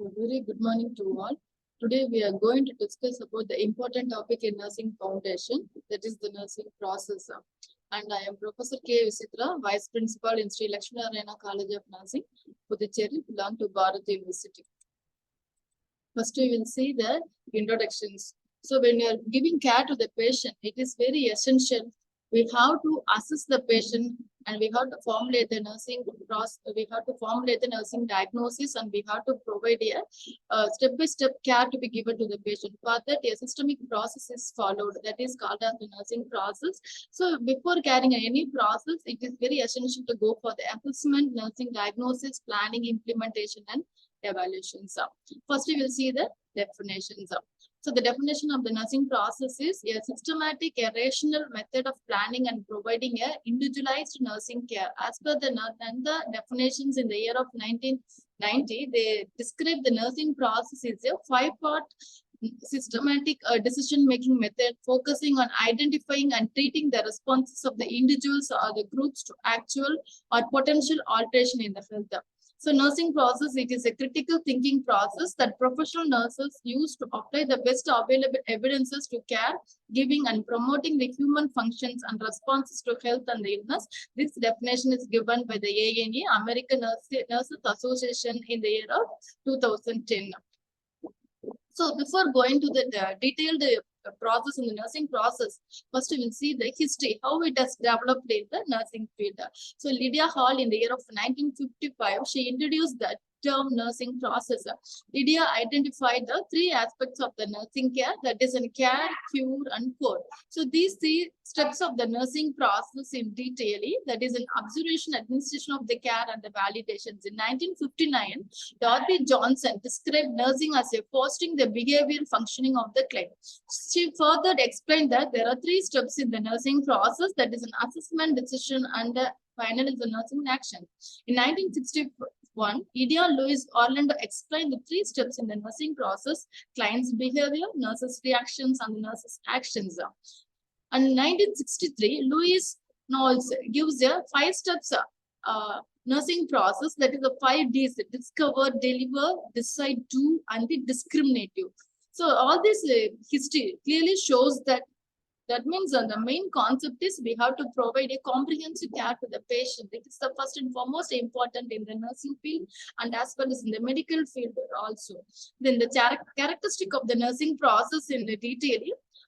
A very good morning to all. Today we are going to discuss about the important topic in nursing foundation, that is the nursing process. And I am Professor K. Visithra, Vice Principal in Sri Lakshmi Narayana College of Nursing, Puducherry, belong to Bharat University. First, we will see the introductions. So when you are giving care to the patient, it is very essential. We have to assess the patient and we have to formulate the nursing process. We have to formulate the nursing diagnosis and we have to provide a step-by-step care to be given to the patient. For that, a systemic process is followed. That is called as the nursing process. So before carrying any process, it is very essential to go for the assessment, nursing diagnosis, planning, implementation, and evaluations. First, we will see the definitions. So the definition of the nursing process is a systematic, a rational method of planning and providing a individualized nursing care. As per the definitions in the year of 1990, they describe the nursing process is a five-part systematic decision-making method focusing on identifying and treating the responses of the individuals or the groups to actual or potential alteration in the health. So nursing process, it is a critical thinking process that professional nurses use to apply the best available evidences to care, giving and promoting the human functions and responses to health and illness. This definition is given by the ANA, American Nurses Association, in the year of 2010. So before going to the detailed process in the nursing process, first we will see the history, how it has developed in the nursing field. So Lydia Hall in the year of 1955, she introduced the term nursing process. Lydia identified the three aspects of the nursing care, that is in care, cure, and cure. So these three steps of the nursing process in detail, that is an observation, administration of the care, and the validations. In 1959, Dorothy Johnson described nursing as a fostering the behavioral functioning of the client. She further explained that there are three steps in the nursing process, that is an assessment, decision, and final is the nursing action. In 1961, Lydia Louise Orlando explained the three steps in the nursing process: client's behavior, nurses' reactions, and the nurses' actions. And in 1963, Louise Knowles gives a 5 steps nursing process, that is the 5 Ds: discover, deliver, decide, do, and the discriminative. So all this history clearly shows that means the main concept is we have to provide a comprehensive care to the patient. It is the first and foremost important in the nursing field and as well as in the medical field also. Then the characteristic of the nursing process in the detail,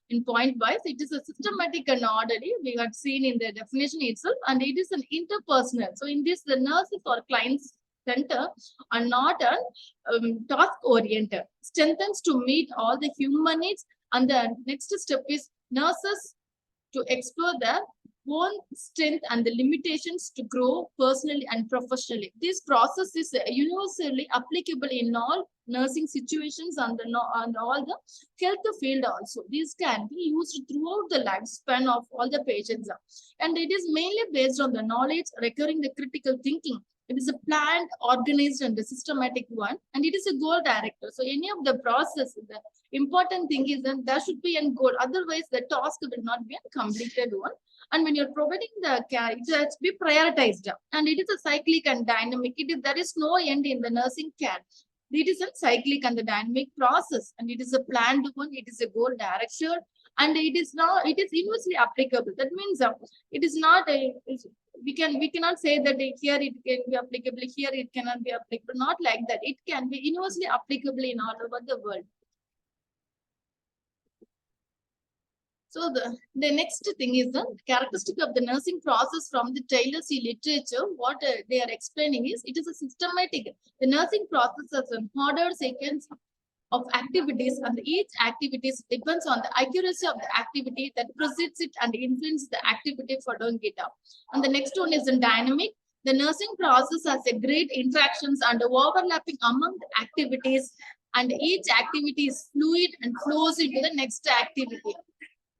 in point wise, it is a systematic and orderly. We had seen in the definition itself, and it is an interpersonal. So in this, the nurses or clients center are not a task oriented, strengthens to meet all the human needs. And the next step is nurses to explore their own strength and the limitations to grow personally and professionally. This process is universally applicable in all nursing situations and all the health field also. This can be used throughout the lifespan of all the patients. And it is mainly based on the knowledge, recurring the critical thinking. It is a planned, organized, and a systematic one, and it is a goal director. So any of the process, the important thing is that there should be a goal. Otherwise, the task will not be a completed one. And when you're providing the care, it has to be prioritized. And it is a cyclic and dynamic. There is no end in the nursing care. It is a cyclic and the dynamic process, and it is a planned one. It is a goal directed, and it is universally applicable. That means it is not a. We cannot say that here it can be applicable, here it cannot be applicable. Not like that. It can be universally applicable in all over the world. So the next thing is the characteristic of the nursing process from the Taylor C literature. What they are explaining is it is a systematic. The nursing process is an ordered sequence of activities, and each activity depends on the accuracy of the activity that precedes it and influences the activity following it up. And the next one is in dynamic. The nursing process has a great interactions and overlapping among the activities, and each activity is fluid and flows into the next activity.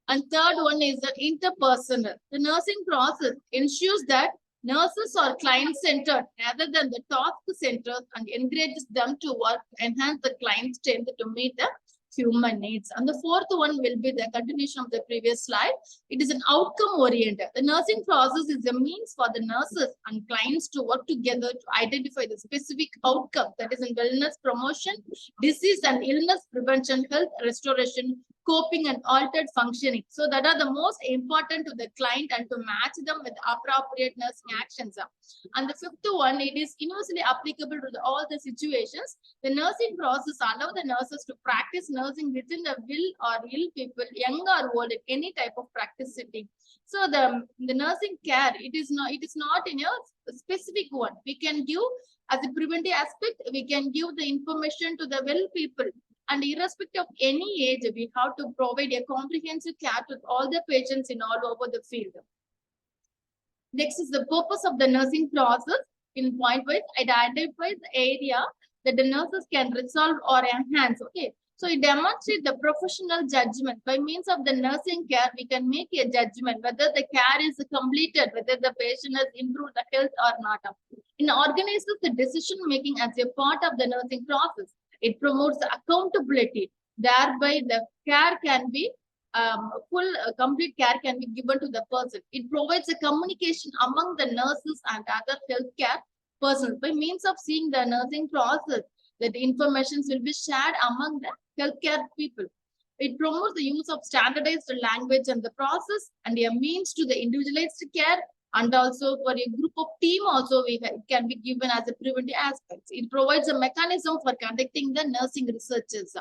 And third one is the interpersonal. The nursing process ensures that nurses are client-centered rather than the task-centered and encourages them to work to enhance the client's strength to meet the human needs. And the fourth one will be the continuation of the previous slide. It is an outcome oriented. The nursing process is a means for the nurses and clients to work together to identify the specific outcome, that is in wellness promotion, disease and illness prevention, health restoration, coping and altered functioning. So that are the most important to the client and to match them with appropriate nursing actions. And the fifth one, it is universally applicable to all the situations. The nursing process allow the nurses to practice nursing within the will or ill people, young or old, in any type of practice setting. So the nursing care, it is not in a specific one. We can give as a preventive aspect, we can give the information to the well people. And irrespective of any age, we have to provide a comprehensive care to all the patients in all over the field. Next is the purpose of the nursing process. In point wise, it identifies the area that the nurses can resolve or enhance. Okay, so it demonstrates the professional judgment. By means of the nursing care, we can make a judgment whether the care is completed, whether the patient has improved the health or not. It organizes the decision making as a part of the nursing process. It promotes accountability. Thereby, the care can be complete care can be given to the person. It provides a communication among the nurses and other healthcare persons. By means of seeing the nursing process, that the information will be shared among the healthcare people. It promotes the use of standardized language and the process and a means to the individualized care. And also for a group of team also it can be given as a preventive aspect. It provides a mechanism for conducting the nursing researches.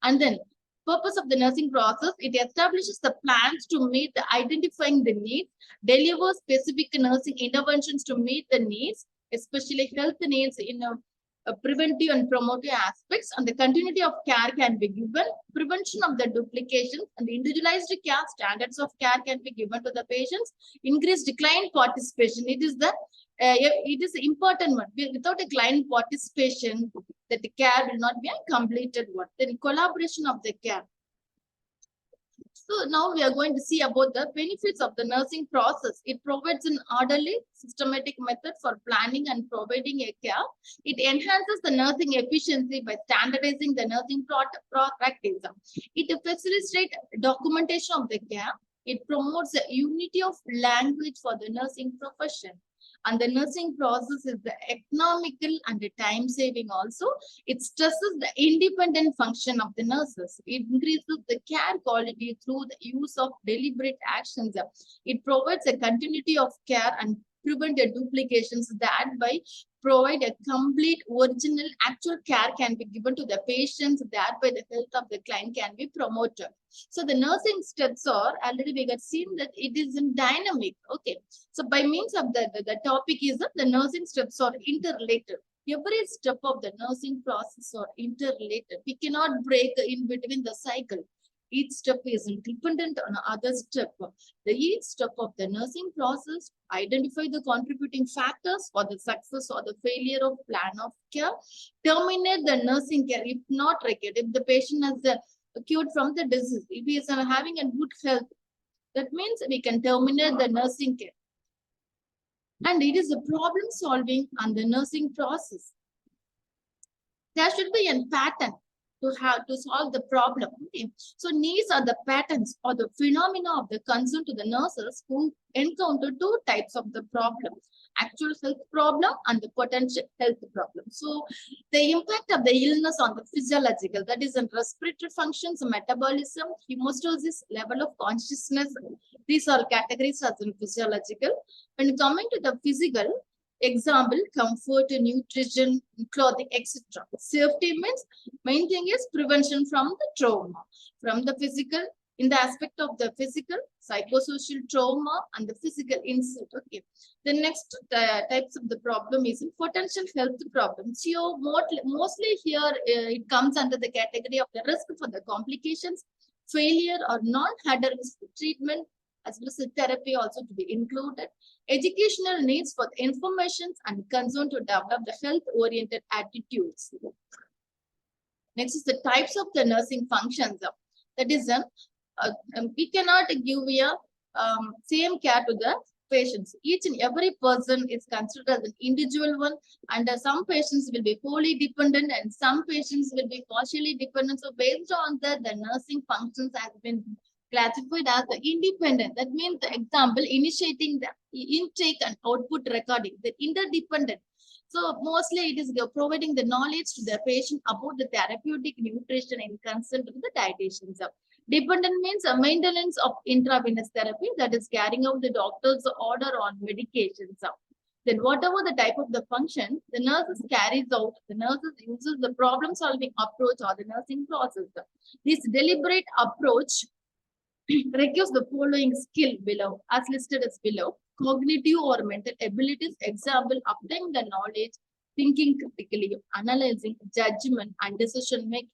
And then purpose of the nursing process, it establishes the plans to meet the identifying the needs, deliver specific nursing interventions to meet the needs, especially health needs in a preventive and promotive aspects, and the continuity of care can be given, prevention of the duplications and the individualized care standards of care can be given to the patients, increased client participation. It is the important one. Without a client participation, that the care will not be a completed one. Then collaboration of the care. So now we are going to see about the benefits of the nursing process. It provides an orderly, systematic method for planning and providing a care. It enhances the nursing efficiency by standardizing the nursing practice. It facilitates documentation of the care. It promotes the unity of language for the nursing profession. And the nursing process is the economical and the time saving also. It stresses the independent function of the nurses. It increases the care quality through the use of deliberate actions. It provides a continuity of care and prevent the duplications, that by provide a complete original actual care can be given to the patients, that by the health of the client can be promoted. So the nursing steps are already we got seen that it is in dynamic. Okay, so by means of the topic is that the nursing steps are interrelated. Every step of the nursing process are interrelated. We cannot break in between the cycle. Each step is dependent on other step. Each step of the nursing process identify the contributing factors for the success or the failure of plan of care. Terminate the nursing care if not required. If the patient has cured from the disease, if he is having a good health, that means we can terminate the nursing care. And it is a problem solving and the nursing process. There should be a pattern to solve the problem. Okay. So needs are the patterns or the phenomena of the concern to the nurses who encounter two types of the problem: actual health problem and the potential health problem. So the impact of the illness on the physiological, that is in respiratory functions, metabolism, hemostasis, level of consciousness, these are categories as in physiological. When coming to the physical, example, comfort, nutrition, clothing, etc. Safety means main thing is prevention from the trauma. From the physical, in the aspect of the physical, psychosocial trauma and the physical insult. Okay. The next types of the problem is potential health problems. So mostly here it comes under the category of the risk for the complications, failure or non-hazardous treatment, as well as therapy also to be included. Educational needs for the information and concern to develop the health-oriented attitudes. Next is the types of the nursing functions. That is, we cannot give a same care to the patients. Each and every person is considered as an individual one, and some patients will be wholly dependent and some patients will be partially dependent. So based on that, the nursing functions has been classified as the independent. That means the example initiating the intake and output recording, the interdependent. So mostly it is providing the knowledge to the patient about the therapeutic nutrition in consult with the dietitians. Dependent means a maintenance of intravenous therapy, that is carrying out the doctor's order on medications. Then whatever the type of the function, the nurses carries out, the nurses uses the problem solving approach or the nursing process. This deliberate approach requires the following skill below, as listed as below. Cognitive or mental abilities, example, applying the knowledge, thinking critically, analyzing, judgment, and decision making.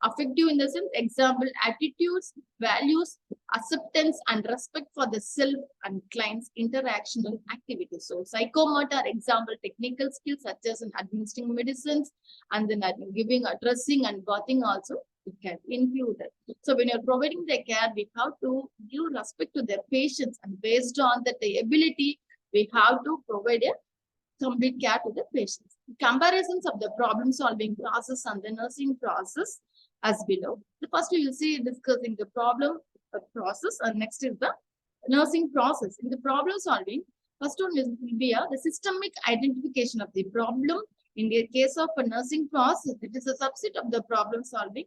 Affective in the sense, example, attitudes, values, acceptance, and respect for the self and client's interactional activities. So, psychomotor, example, technical skills such as in administering medicines and then giving, addressing, and bathing also it can be included. So, when you're providing the care, we have to give respect to the patients, and based on that the ability, we have to provide a complete care to the patients. Comparisons of the problem solving process and the nursing process as below. The first we will see discussing the problem process, and next is the nursing process. In the problem solving, first one will be the systemic identification of the problem. In the case of a nursing process, it is a subset of the problem solving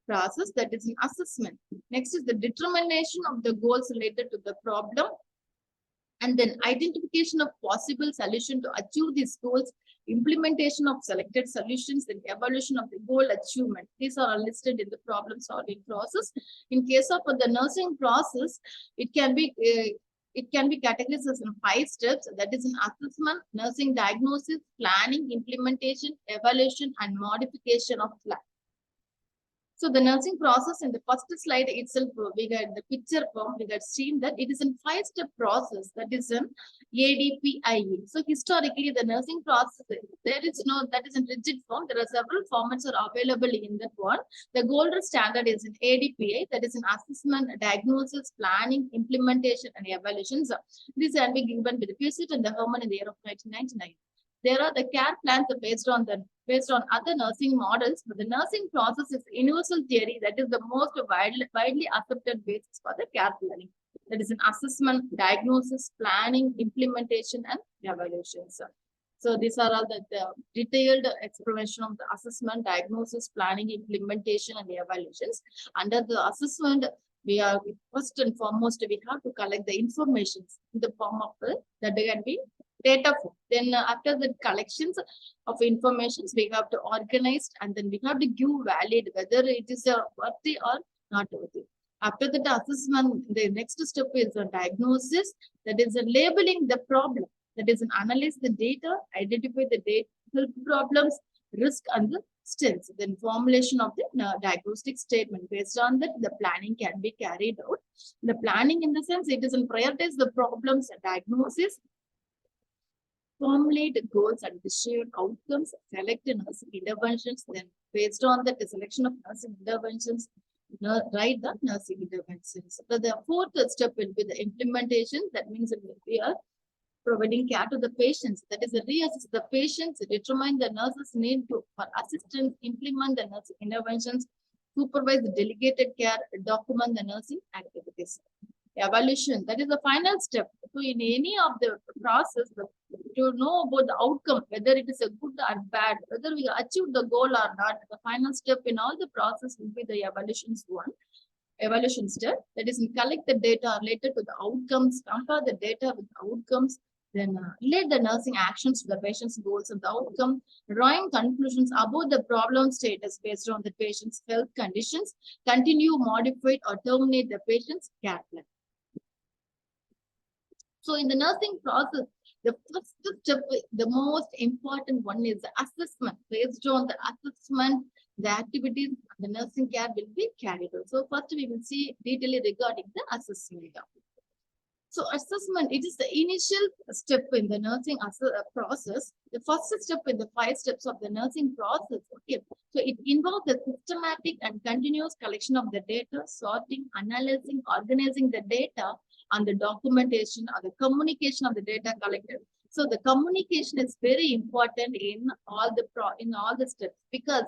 process, that is an assessment. Next is the determination of the goals related to the problem, and then identification of possible solution to achieve these goals, implementation of selected solutions, and evaluation of the goal achievement. These are all listed in the problem solving process. In case of the nursing process, it can be categorized as in 5 steps, that is an assessment, nursing diagnosis, planning, implementation, evaluation, and modification of plan. So the nursing process in the first slide itself, we got the picture form, we got seen that it is a 5-step process, that is an ADPIE. So historically, the nursing process, there is no, that is in rigid form. There are several formats are available in that one. The gold standard is in ADPI, that is an assessment, diagnosis, planning, implementation, and evaluations. These can be given with the PCT and the Herman in the year of 1999. There are the care plans based on other nursing models, but the nursing process is universal theory, that is the most widely accepted basis for the care planning. That is an assessment, diagnosis, planning, implementation, and evaluations. So these are all the detailed explanation of the assessment, diagnosis, planning, implementation, and the evaluations. Under the assessment, we are first and foremost, we have to collect the information in the form of that they can be data form. Then after the collections of information, we have to organize, and then we have to give valid whether it is worthy or not worthy. After the assessment, the next step is a diagnosis, that is a labeling the problem, that is an analyze the data, identify the data problems, risk, and the strengths. Then formulation of the diagnostic statement. Based on that, the planning can be carried out. The planning in the sense, it is in prioritize the problems, diagnosis, formulate goals and desired outcomes, select nursing interventions, then based on the selection of nursing interventions, write the nursing interventions. So the 4th step will be the implementation. That means we are providing care to the patients. That is, reassess the patients, determine the nurse's need for assistance, implement the nursing interventions, supervise the delegated care, document the nursing activities. Evaluation, that is the final step. So in any of the process, to know about the outcome, whether it is a good or bad, whether we achieve the goal or not, the final step in all the process will be the evaluation step. That is, collect the data related to the outcomes, compare the data with the outcomes, then relate the nursing actions to the patient's goals and the outcome, drawing conclusions about the problem status based on the patient's health conditions, continue, modify, or terminate the patient's care plan. So in the nursing process, the first step, the most important one is the assessment. Based on the assessment, the activities and the nursing care will be carried out. So first we will see detailing regarding the assessment. So assessment, it is the initial step in the nursing process. The first step in the 5 steps of the nursing process. Okay. So it involves the systematic and continuous collection of the data, sorting, analyzing, organizing the data, and the documentation or the communication of the data collected. So the communication is very important in all the steps, because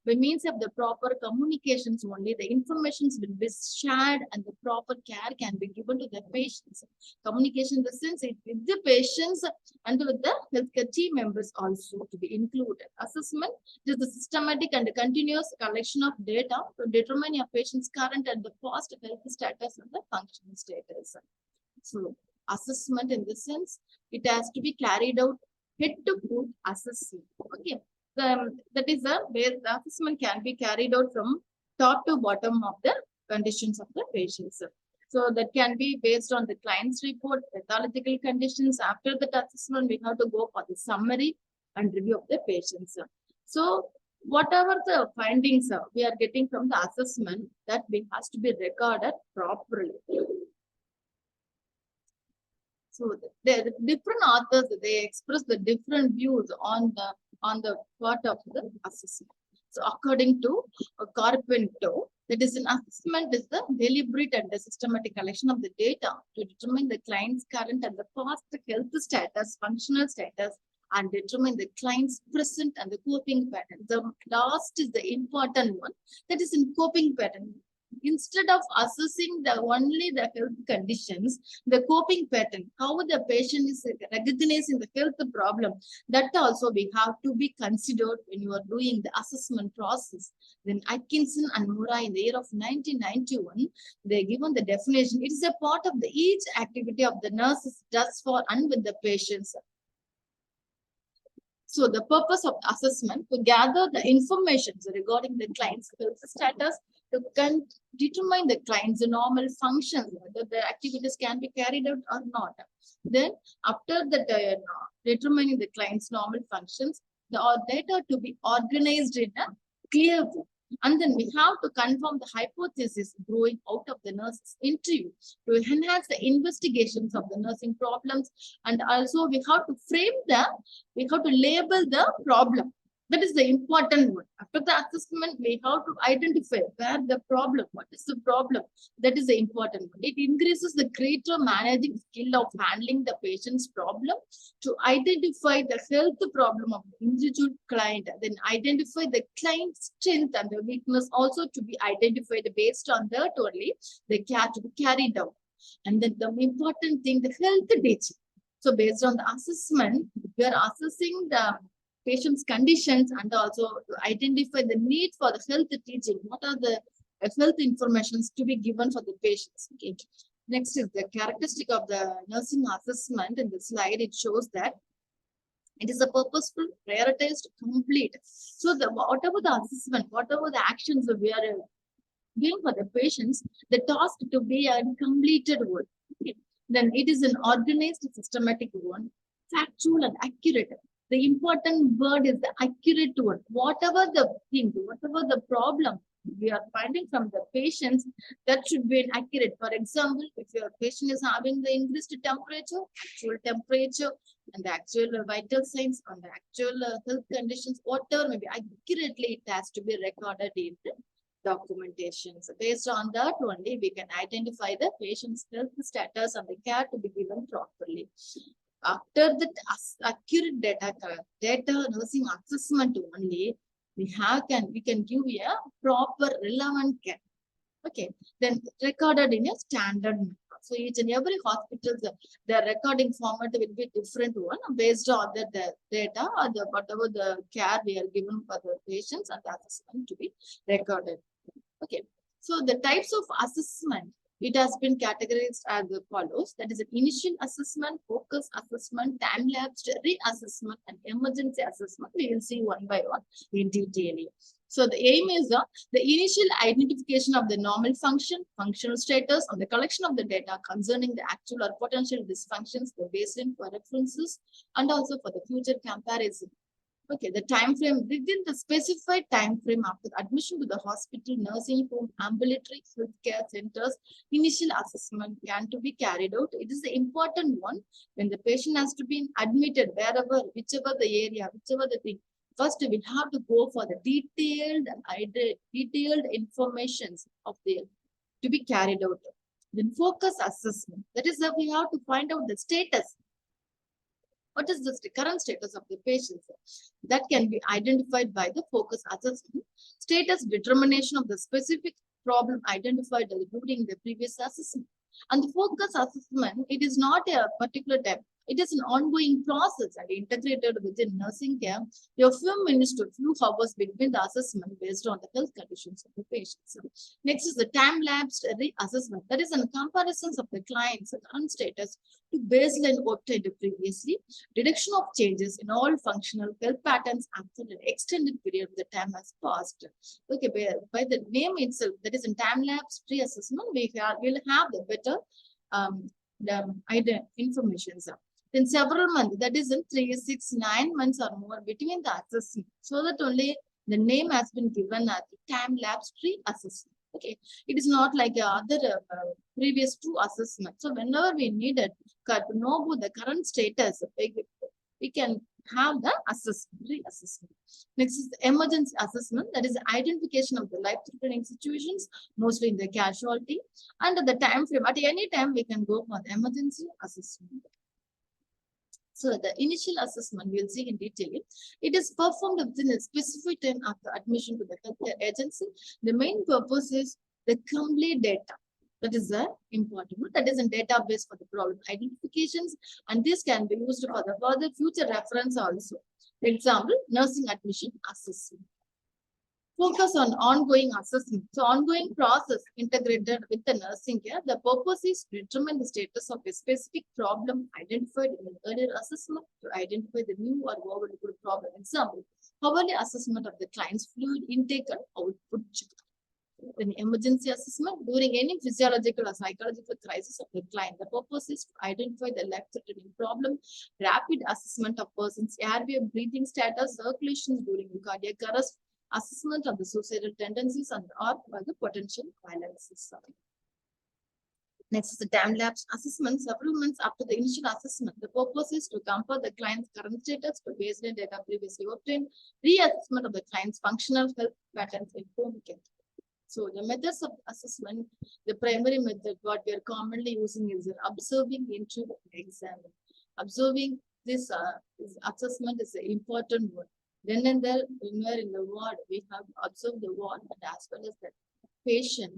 by means of the proper communications only the informations will be shared and the proper care can be given to the patients. Communication in the sense with the patients and with the healthcare team members also to be included. Assessment is the systematic and continuous collection of data to determine a patient's current and the past health status and the functional status. So assessment in the sense it has to be carried out head to foot assessment. Okay, that is where the assessment can be carried out from top to bottom of the conditions of the patients. So that can be based on the client's report, pathological conditions. After that assessment, we have to go for the summary and review of the patients. So whatever the findings we are getting from the assessment, that has to be recorded properly. So the different authors, they express the different views on the part of the assessment. So according to Carpenter, that is an assessment is the deliberate and the systematic collection of the data to determine the client's current and the past health status, functional status, and determine the client's present and the coping pattern. The last is the important one, that is in coping pattern. Instead of assessing only the health conditions, the coping pattern, how the patient is recognizing the health problem, that also we have to be considered when you are doing the assessment process. Then Atkinson and Murray in the year of 1991, they given the definition. It is a part of each activity of the nurses does for and with the patients. So the purpose of assessment to gather the information regarding the client's health status, to determine the client's normal functions, whether the activities can be carried out or not. Then after that, determining the client's normal functions, the data to be organized in a clear way. And then we have to confirm the hypothesis growing out of the nurse's interview to enhance the investigations of the nursing problems. And also we have to we have to label the problem. That is the important one. After the assessment, we have to identify where the problem, what is the problem. That is the important one. It increases the greater managing skill of handling the patient's problem to identify the health problem of the individual client, then identify the client's strength and the weakness also to be identified based on that only the care to be carried out. And then the important thing, the health teaching. So based on the assessment, we are assessing the patient's conditions and also to identify the need for the health teaching. What are the health informations to be given for the patients? Okay. Next is the characteristic of the nursing assessment. In the slide, it shows that it is a purposeful, prioritized, complete. So whatever the assessment, whatever the actions we are doing for the patients, the task to be a completed one. Okay. Then it is an organized, systematic one, factual and accurate. The important word is the accurate one. Whatever the thing, whatever the problem we are finding from the patients, that should be accurate. For example, if your patient is having the increased temperature, actual temperature, and the actual vital signs on the actual health conditions, whatever maybe accurately, it has to be recorded in the documentation. So based on that only, we can identify the patient's health status and the care to be given properly. After the accurate data nursing assessment only, we can give a proper relevant care. Okay, then recorded in a standard method. So each and every hospital, the recording format will be different one based on the data or whatever the care we are given for the patients and the assessment to be recorded. Okay, so the types of assessment, it has been categorized as follows. That is an initial assessment, focus assessment, time-lapsed reassessment, and emergency assessment. We will see one by one in detail. So the aim is the initial identification of the normal function, functional status, and the collection of the data concerning the actual or potential dysfunctions, the baseline for references, and also for the future comparison. Okay, the time frame, within the specified time frame after admission to the hospital, nursing home, ambulatory healthcare centers, initial assessment can to be carried out. It is the important one when the patient has to be admitted wherever, whichever the area, whichever the thing. First, we have to go for the detailed information of the to be carried out. Then focus assessment. That is that we have to find out the status. What is the current status of the patient? That can be identified by the focus assessment. Status determination of the specific problem identified during the previous assessment. And the focus assessment, it is not a particular type. It is an ongoing process and integrated within nursing care. A few minutes to few hours between the assessment based on the health conditions of the patients. Next is the time-lapsed reassessment. That is a comparison of the client's current status to baseline obtained previously. Detection of changes in all functional health patterns after an extended period of the time has passed. Okay, by the name itself, that is in time-lapse reassessment, will have the better information. Then several months, that is in 3, 6, 9 months or more between the assessment, so that only the name has been given as time-lapse reassessment. Okay, it is not like other previous 2 assessments. So whenever we needed to know about the current status, we can have the reassessment. Next is the emergency assessment. That is the identification of the life-threatening situations, mostly in the casualty, and the time frame. At any time, we can go for the emergency assessment. So the initial assessment we'll see in detail. It is performed within a specific time after admission to the healthcare agency. The main purpose is the complete data. That is the important. That is a database for the problem identifications, and this can be used for the further future reference also. For example, nursing admission assessment. Focus on ongoing assessment. So ongoing process integrated with the nursing care. The purpose is to determine the status of a specific problem identified in an earlier assessment to identify the new or overlooked problem. Example, hourly assessment of the client's fluid intake and output. An emergency assessment during any physiological or psychological crisis of the client. The purpose is to identify the life-threatening problem. Rapid assessment of person's airway, breathing status, circulations during cardiac arrest, assessment of the suicidal tendencies and or by the potential violence. Next is the time-lapse assessment. Several months after the initial assessment, the purpose is to compare the client's current status to baseline data previously obtained, reassessment of the client's functional health patterns in home care. So the methods of assessment, the primary method what we are commonly using is observing, into examine. Observing this assessment is an important one. Then and there, when we are in the ward, we have to observe the ward, and as well as the patient,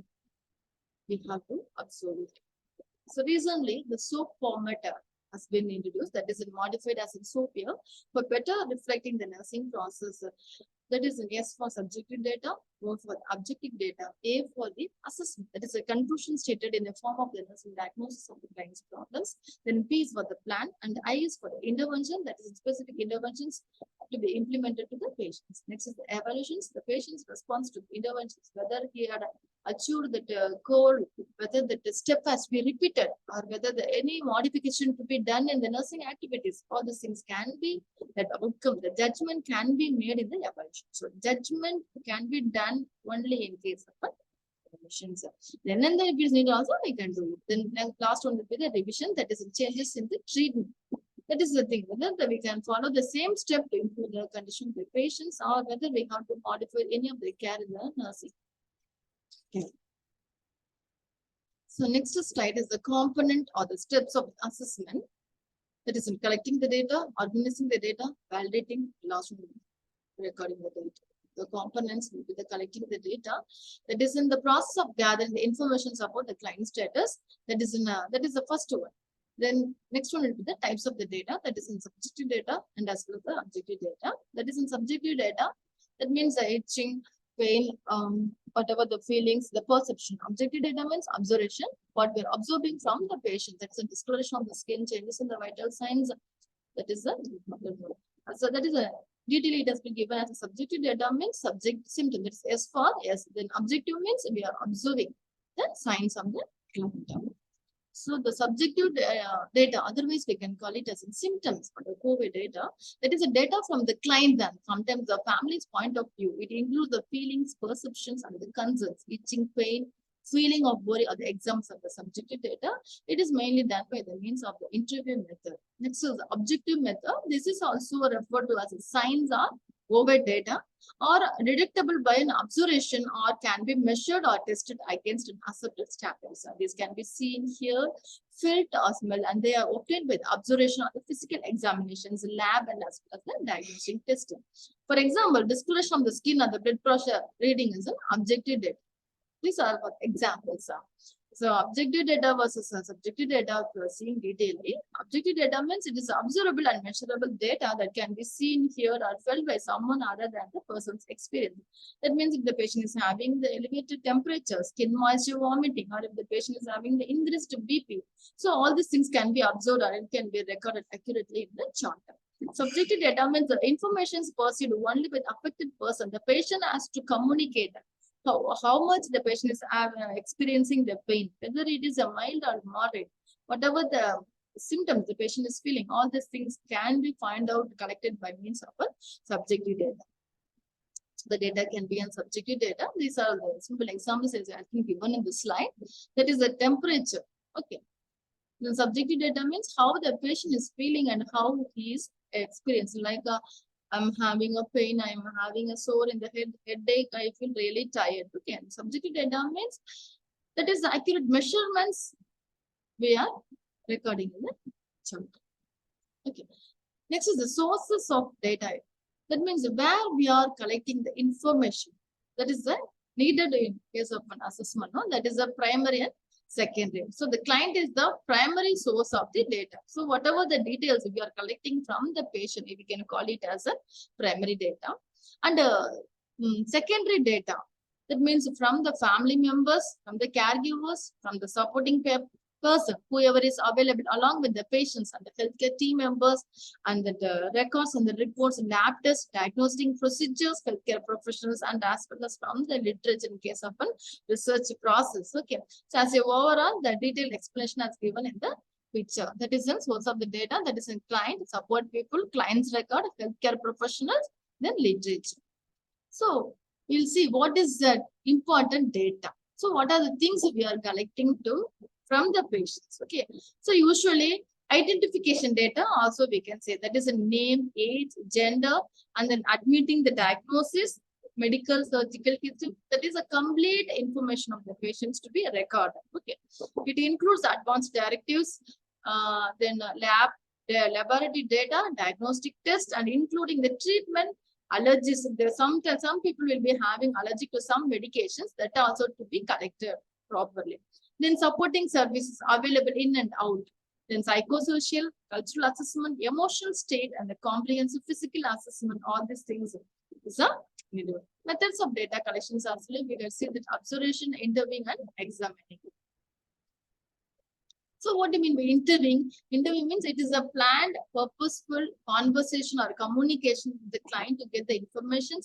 we have to observe it. So recently, the SOAP format has been introduced, that is modified as in SOAP here, for better reflecting the nursing process. That is an S for subjective data, O for objective data, A for the assessment. That is a conclusion stated in the form of the nursing diagnosis of the client's problems. Then P is for the plan, and I is for the intervention, that is specific interventions to be implemented to the patients. Next is the evaluations, the patient's response to the interventions, whether he had achieved that goal, whether that step has to be repeated, or whether any modification to be done in the nursing activities. All these things can be that outcome. The judgment can be made in the evaluation. So judgment can be done only in case of revisions. Then and then if it is needed also we can do it. Then last one will be the revision, that is changes in the treatment. That is the thing, whether we can follow the same step to improve the condition of the patients, or whether we have to modify any of the care in the nursing. Okay. So next slide is the component or the steps of assessment. That is in collecting the data, organizing the data, validating, last one, recording the data. The components will be the collecting the data. That is in the process of gathering the information about the client status. That is the first one. Then next one will be the types of the data. That is in subjective data and as well as the objective data. That is in subjective data. That means the itching, pain, whatever the feelings, the perception. Objective data means observation, what we're observing from the patient. That's a discoloration of the skin, changes in the vital signs. That is the so that is a usually it has been given as a subjective data means subject symptom. That's S for S. Then objective means we are observing the signs of the client. So the subjective data, otherwise we can call it as symptoms for the COVID data. That is a data from the client then, sometimes the family's point of view. It includes the feelings, perceptions, and the concerns, itching, pain, feeling of worry, or the exams of the subjective data. It is mainly done by the means of the interview method. Next is the objective method. This is also referred to as signs or overt data, or detectable by an observation, or can be measured or tested against an accepted standards. So these can be seen here, felt or smell, and they are obtained with observation of the physical examinations, lab, and as well as the diagnostic testing. For example, discoloration of the skin or the blood pressure reading is an objective data. These are examples. So objective data versus subjective data, if you are seeing detailedly. Objective data means it is observable and measurable data that can be seen, heard, or felt by someone other than the person's experience. That means if the patient is having the elevated temperature, skin moisture, vomiting, or if the patient is having the increased BP. So all these things can be observed or it can be recorded accurately in the chart. Subjective data means the information is perceived only by the affected person. The patient has to communicate how much the patient is experiencing the pain, whether it is a mild or moderate, whatever the symptoms the patient is feeling, all these things can be found out collected by means of a subjective data. So the data can be on subjective data. These are the simple examples as I think given in the slide. That is the temperature. Okay. The subjective data means how the patient is feeling and how he is experiencing. Like I'm having a pain, I'm having a sore in the headache, I feel really tired. Okay, and subjective data means that is the accurate measurements we are recording in the chart. Okay, next is the sources of data. That means where we are collecting the information. That is the needed in case of an assessment. No? That is the primary and secondary. So the client is the primary source of the data. So whatever the details we are collecting from the patient, we can call it as a primary data. And secondary data, that means from the family members, from the caregivers, from the supporting person, whoever is available along with the patients and the healthcare team members, and the records and the reports, lab tests, diagnostic procedures, healthcare professionals, and as well as from the literature in case of a research process. Okay. So as a overall, the detailed explanation is given in the picture. That is in source of the data, that is in client, support people, client's record, healthcare professionals, then literature. So we'll see what is the important data. So what are the things we are collecting from the patients? Okay. So usually identification data also we can say, that is a name, age, gender, and then admitting the diagnosis, medical, surgical history. That is a complete information of the patients to be recorded. Okay. It includes advanced directives, then laboratory data, diagnostic test, and including the treatment, allergies. There some people will be having allergic to some medications, that also to be collected properly. Then supporting services available in and out. Then psychosocial, cultural assessment, emotional state, and the comprehensive physical assessment. All these things is a needed. Methods of data collections are we can see that observation, interviewing, and examining. So what do you mean by interviewing? Interviewing means it is a planned, purposeful conversation or communication with the client to get the information,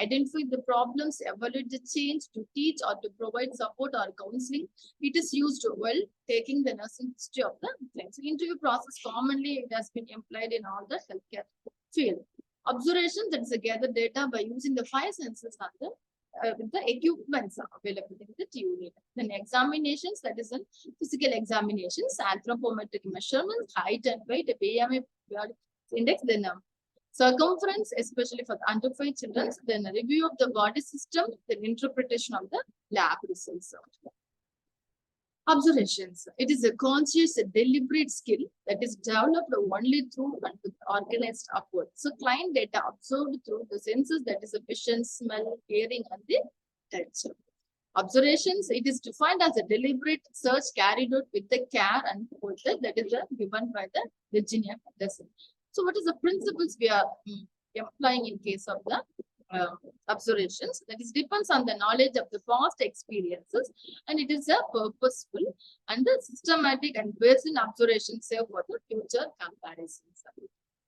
identify the problems, evaluate the change, to teach or to provide support or counseling. It is used well taking the nursing history of the client. So interview process commonly it has been employed in all the healthcare field. Observation, that is a gather data by using the 5 senses and the with the equipments available in the unit. Then examinations, that is in physical examinations, anthropometric measurements, height and weight, BMI index, then circumference, especially for the under 5 children, then a review of the body system, then interpretation of the lab results. Observations. It is a conscious, deliberate skill that is developed only through organized upward. So client data observed through the senses, that is a vision, smell, hearing, and the touch. Observations, it is defined as a deliberate search carried out with the care and order that is given by the Virginia Medicine. So what is the principles we are applying in case of the observations? That is depends on the knowledge of the past experiences, and it is a purposeful and the systematic and based in observations save for the future comparisons.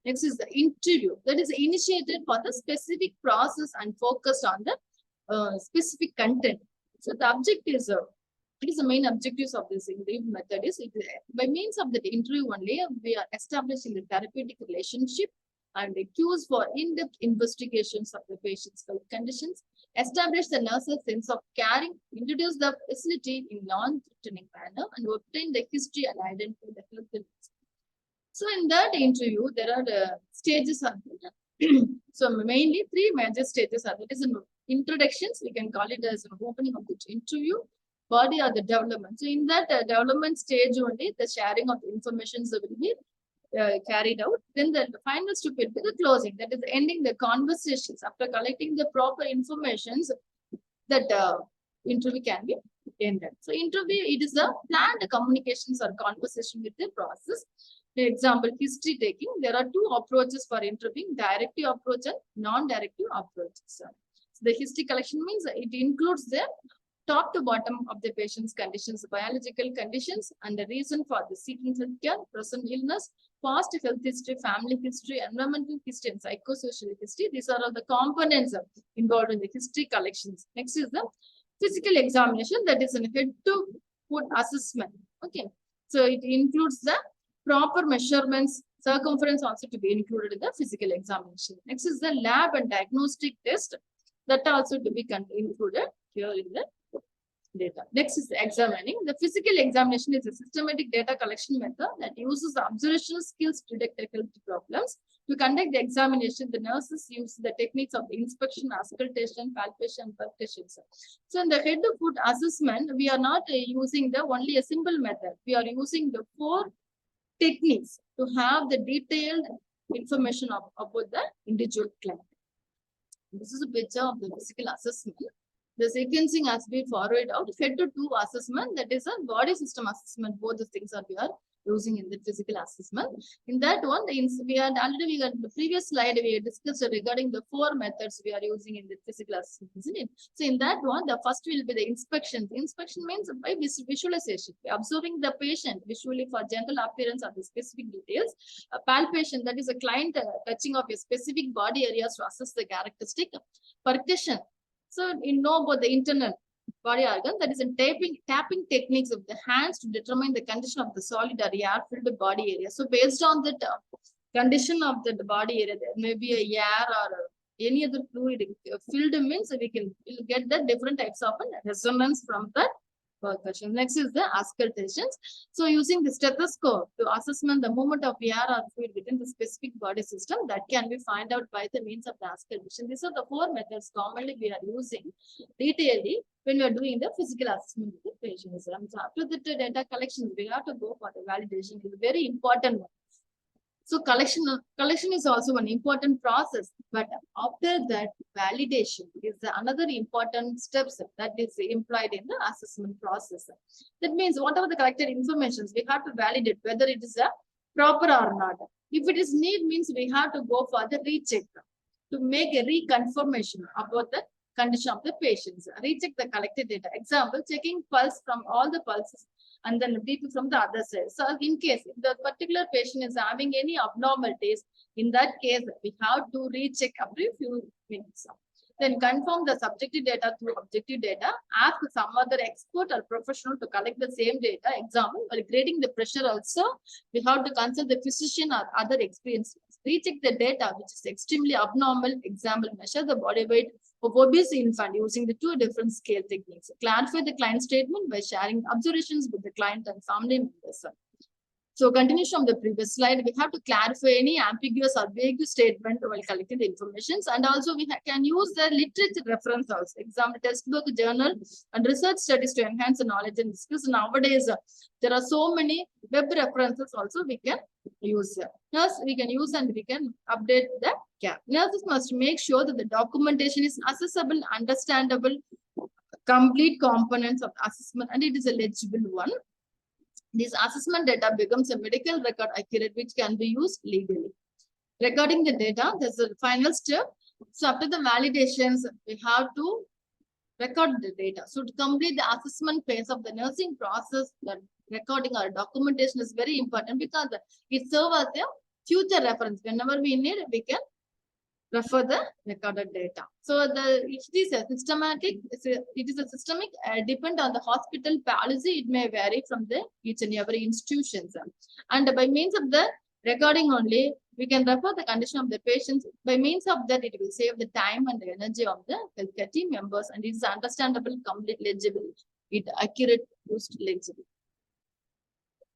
Next is the interview, that is initiated for the specific process and focused on the specific content. So the object is it is the main objectives of this interview method is by means of the interview only we are establishing the therapeutic relationship and the cues for in-depth investigations of the patient's health conditions, establish the nurse's sense of caring, introduce the facility in non-threatening manner, and obtain the history and identify the health needs. So in that interview, there are the stages of So mainly three major stages are, that is an introductions, we can call it as an opening of the interview, body or the development. So in that development stage only, the sharing of the information will be carried out. Then the final step will be the closing, that is ending the conversations. After collecting the proper informations, that interview can be ended. So interview, it is a planned communications or conversation with the process. For example, history taking, there are two approaches for interviewing, directive approach and non-directive approach. So the history collection means it includes the top to bottom of the patient's conditions, biological conditions, and the reason for the seeking healthcare, present illness, past health history, family history, environmental history, and psychosocial history. These are all the components involved in the history collections. Next is the physical examination, that is a head-to-foot assessment. Okay, so it includes the proper measurements, circumference also to be included in the physical examination. Next is the lab and diagnostic test, that also to be included here in the data. Next is examining. The physical examination is a systematic data collection method that uses observational skills to detect health problems. To conduct the examination, the nurses use the techniques of the inspection, auscultation, palpation, percussions. So in the head to foot assessment, we are not using the only a simple method. We are using the 4 techniques to have the detailed information about the individual client. This is a picture of the physical assessment. The sequencing has been followed out. Head to toe assessment, that is a body system assessment. Both the things are we are using in the physical assessment. In that one, we had the previous slide we discussed regarding the 4 methods we are using in the physical assessment, isn't it? So in that one, the first will be the inspection. The inspection means by visualization, observing the patient visually for general appearance of the specific details. A palpation, that is a client touching of a specific body areas to assess the characteristic. Percussion. So you know about the internal body organ, that is in tapping techniques of the hands to determine the condition of the solid or air-filled body area. So based on the condition of the body area, there may be a air or any other fluid filled means we'll get the different types of resonance from that percussion. Next is the auscultations. So using the stethoscope to assessment the movement of air or fluid within the specific body system, that can be found out by the means of the auscultation. These are the 4 methods commonly we are using detailedly when we are doing the physical assessment with the patients. So after the data collection, we have to go for the validation. It's a very important one. So collection is also an important process, but after that, validation is another important steps that is implied in the assessment process. That means whatever the collected information, we have to validate whether it is a proper or not. If it is need, means we have to go for the recheck to make a reconfirmation about the condition of the patients. Recheck the collected data. Example, checking pulse from all the pulses and then BP from the other side. So in case if the particular patient is having any abnormalities, in that case, we have to recheck every few minutes. Then confirm the subjective data through objective data. Ask some other expert or professional to collect the same data. Example, while grading the pressure also, we have to consult the physician or other experienced. Recheck the data which is extremely abnormal. Example, measure the body weight of obese infant using the 2 different scale techniques. Clarify the client statement by sharing observations with the client and family members. So continuation of the previous slide, we have to clarify any ambiguous or vague statement while collecting the information. And also we can use the literature reference also. Example, textbook, journal, and research studies to enhance the knowledge and skills. Nowadays, there are so many web references also we can use. Yes, we can use and we can update the gap. Nurses must make sure that the documentation is accessible, understandable, complete components of assessment, and it is a legible one. This assessment data becomes a medical record accurate, which can be used legally. Recording the data, there's a final step. So after the validations, we have to record the data. So to complete the assessment phase of the nursing process, the recording or documentation is very important because it serves as a future reference. Whenever we need, we can refer the recorded data. So it is a systematic, depend on the hospital policy. It may vary from the each and every institution. And by means of the recording only, we can refer the condition of the patients. By means of that, it will save the time and the energy of the healthcare team members, and it is understandable, complete, legible, it accurate, used, legible.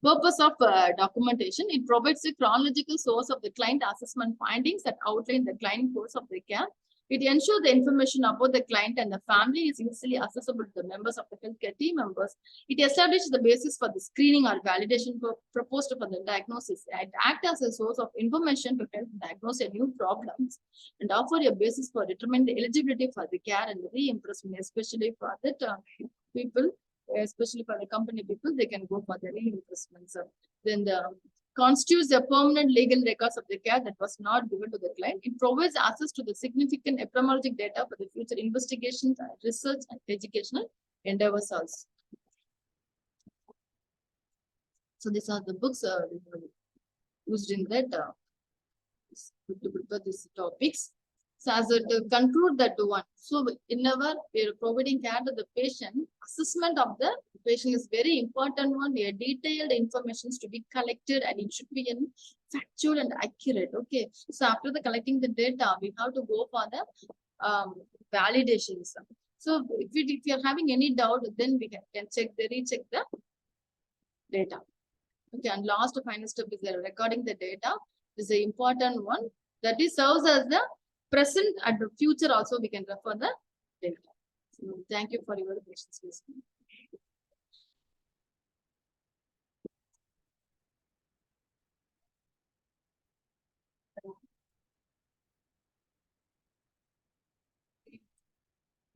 Purpose of documentation, it provides a chronological source of the client assessment findings that outline the client course of the care. It ensures the information about the client and the family is easily accessible to the members of the healthcare team members. It establishes the basis for the screening or validation proposed for the diagnosis. It acts as a source of information to help diagnose a new problems and offer a basis for determining the eligibility for the care and the reimbursement, especially for the people, especially for the company people, they can go for the reimbursements. Then the constitutes the permanent legal records of the care that was not given to the client. It provides access to the significant epidemiologic data for the future investigations, research, and educational endeavors also. So these are the books used in that to prepare these topics. So as to conclude that one, so whenever we are providing care to the patient, assessment of the patient is very important one. A detailed information is to be collected and it should be in factual and accurate. Okay, so after the collecting the data, we have to go for the validations. So if you are having any doubt, then we can recheck the data. Okay, and last final step is the recording the data. This is the important one that is serves as the present and the future also we can refer the data. So thank you for your patience listening.